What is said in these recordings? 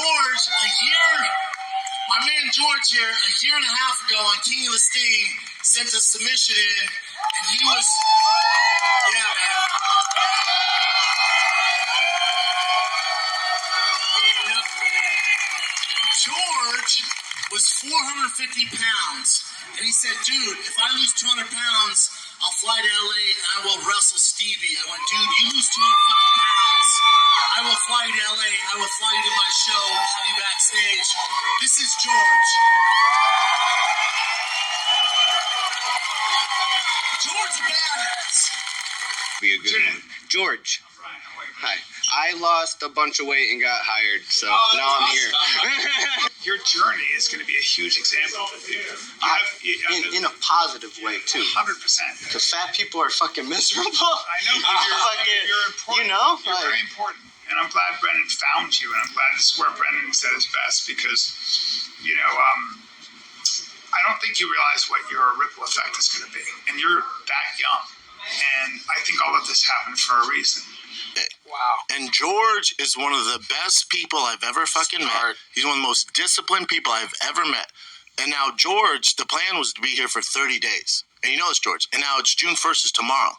George, my man George here, a year and a half ago on King of the Sting, sent a submission in, and he was, yeah, man. Now, George was 450 pounds, and he said, dude, if I lose 200 pounds, I'll fly to LA and I will wrestle Stevie. I went, dude, you lose 200 fucking pounds, I will fly you to LA, I will fly you to my show, have you backstage. This is George. George a badass. Be a good one. George. Hi. I lost a bunch of weight and got hired, so now I'm here. Your journey is going to be a huge example of you. In a positive way, too. 100%. Because fat people are fucking miserable. I know, but you're important. You know? You're very important. And I'm glad Brendan found you, and I'm glad this is where Brendan is at his best because, I don't think you realize what your ripple effect is going to be. And you're that young. And I think all of this happened for a reason. Wow. And George is one of the best people I've ever fucking met. He's one of the most disciplined people I've ever met. And now George, the plan was to be here for 30 days. And you know this, George. And now it's June 1st is tomorrow.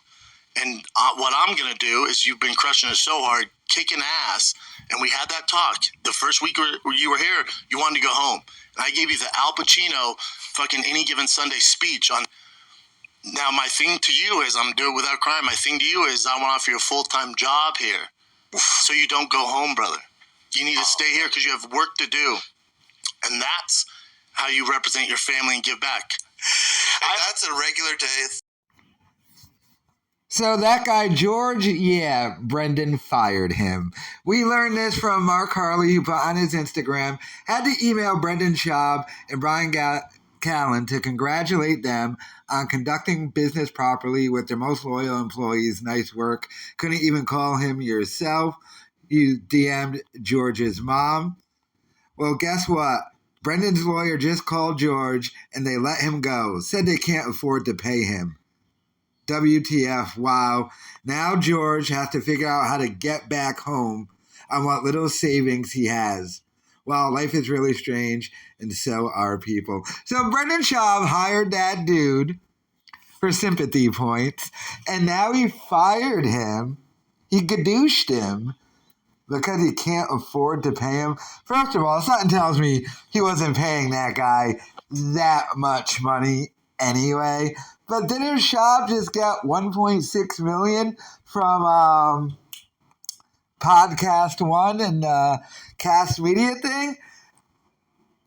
And what I'm going to do is you've been crushing it so hard, kicking ass. And we had that talk. The first week you were here, you wanted to go home. And I gave you the Al Pacino fucking Any Given Sunday speech on. Now, my thing to you is, I'm doing it without crying. My thing to you is, I want to offer you a full-time job here. So you don't go home, brother. You need to stay here because you have work to do. And that's how you represent your family and give back. That's a regular day. So that guy, George, yeah, Brendan fired him. We learned this from Mark Harley, who put on his Instagram, had to email Brendan Schaub and Brian Callen to congratulate them on conducting business properly with their most loyal employees. Nice work. Couldn't even call him yourself. You DM'd George's mom. Well, guess what? Brendan's lawyer just called George and they let him go. Said they can't afford to pay him. WTF, wow. Now George has to figure out how to get back home on what little savings he has. Wow, life is really strange, and so are people. So Brendan Schaub hired that dude for sympathy points, and now he fired him. He gadooshed him because he can't afford to pay him. First of all, something tells me he wasn't paying that guy that much money anyway. But didn't Schaub just get $1.6 million from Podcast One and Cast Media thing?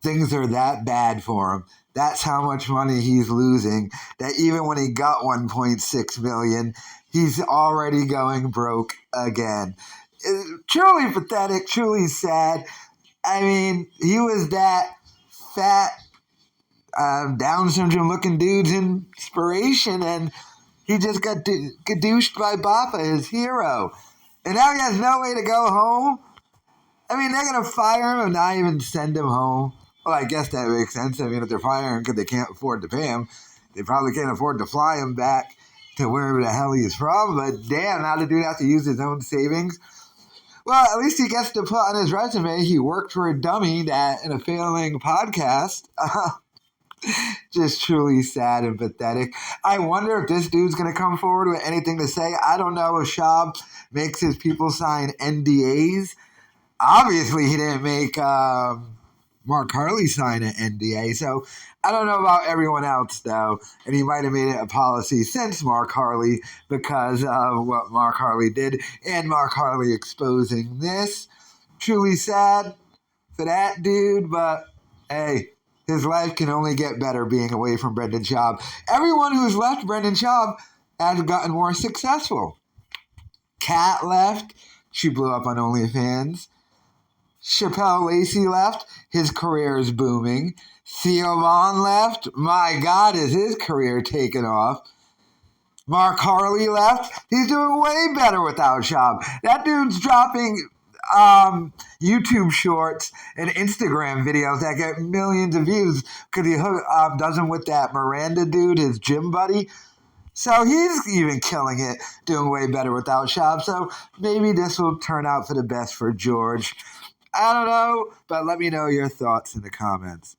Things are that bad for him. That's how much money he's losing, that even when he got $1.6 million, he's already going broke again. It's truly pathetic, truly sad. I mean, he was that fat, Down syndrome looking dude's inspiration, and he just got gadooshed by Bappa, his hero. And now he has no way to go home. I mean, they're going to fire him and not even send him home. Well, I guess that makes sense. I mean, if they're firing him because they can't afford to pay him, they probably can't afford to fly him back to wherever the hell he's from. But damn, now the dude has to use his own savings. Well, at least he gets to put on his resume he worked for a dummy that in a failing podcast. Just truly sad and pathetic. I wonder if this dude's going to come forward with anything to say. I don't know if Schaub makes his people sign NDAs. Obviously, he didn't make Mark Harley sign an NDA. So I don't know about everyone else, though. And he might have made it a policy since Mark Harley because of what Mark Harley did. And Mark Harley exposing this. Truly sad for that dude. But, hey, his life can only get better being away from Brendan Schaub. Everyone who's left Brendan Schaub has gotten more successful. Kat left. She blew up on OnlyFans. Chappelle Lacey left. His career is booming. Theo Vaughn left. My God, is his career taking off. Mark Harley left. He's doing way better without Schaub. That dude's dropping YouTube shorts and Instagram videos that get millions of views because he does them with that Miranda dude, his gym buddy. So he's even killing it, doing way better without Schaub. So maybe this will turn out for the best for George. I don't know, but let me know your thoughts in the comments.